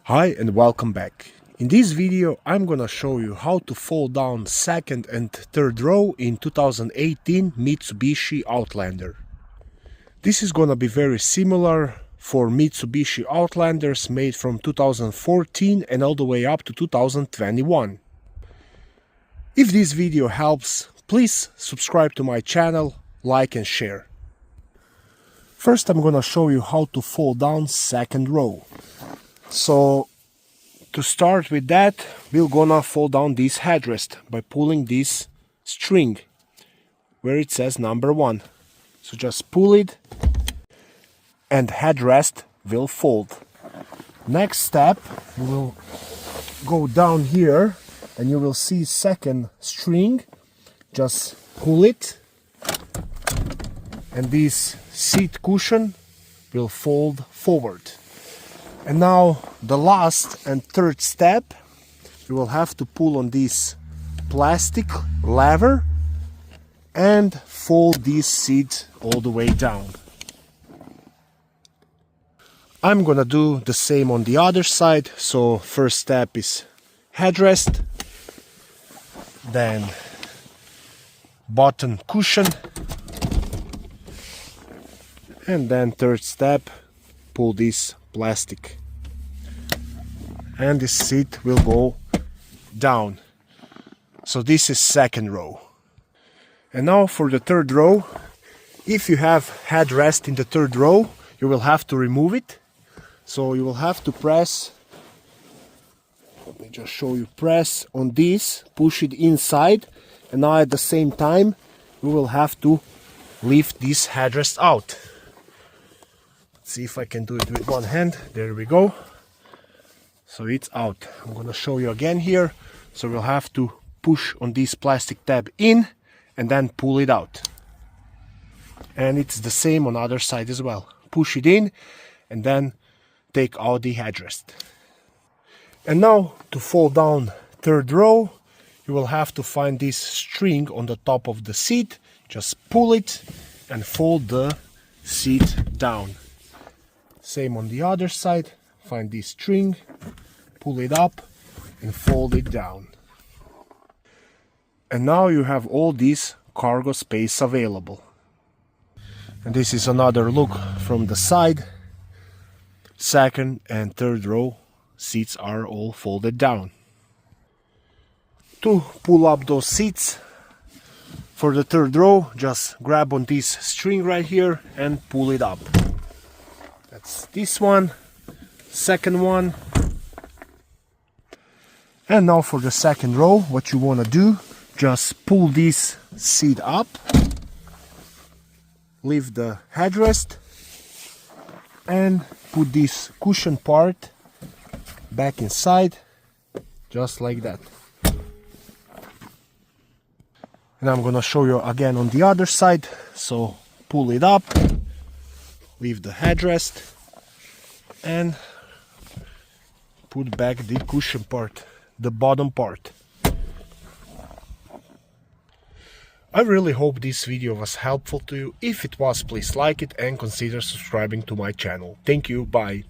Hi and welcome back. In this video I'm gonna show you how to fold down second and third row in 2018 Mitsubishi Outlander. This is gonna be very similar for Mitsubishi Outlanders made from 2014 and all the way up to 2021. If this video helps, please subscribe to my channel, like and share. First I'm gonna show you how to fold down second row. So to start with that, we're gonna fold down this headrest by pulling this string where it says number 1. So just pull it and headrest will fold. Next step, you will go down here and you will see second string. Just pull it and this seat cushion will fold forward. And now the last and third step, you will have to pull on this plastic lever and fold this seat all the way down. I'm gonna do the same on the other side. So first step is headrest, then bottom cushion, and then third step, pull this plastic and this seat will go down. So this is second row. And now for the third row, if you have headrest in the third row, you will have to remove it. So you will have to press, let me just show you, press on this, push it inside, and now at the same time you will have to lift this headrest out. See if I can do it with one hand. There we go. So it's out. I'm gonna show you again here. So we'll have to push on this plastic tab in and then pull it out. And it's the same on other side as well. Push it in and then take out the headrest. And now to fold down third row, you will have to find this string on the top of the seat. Just pull it and fold the seat down. Same on the other side, find this string, pull it up and fold it down. And now you have all this cargo space available. And this is another look from the side. Second and third row seats are all folded down. To pull up those seats for the third row, just grab on this string right here and pull it up. That's this one, second one. And now for the second row, what you want to do, just pull this seat up, lift the headrest, and put this cushion part back inside, just like that. And I'm gonna show you again on the other side. So pull it up, leave the headrest and put back the cushion part, the bottom part. I really hope this video was helpful to you. If it was, please like it and consider subscribing to my channel. Thank you, bye.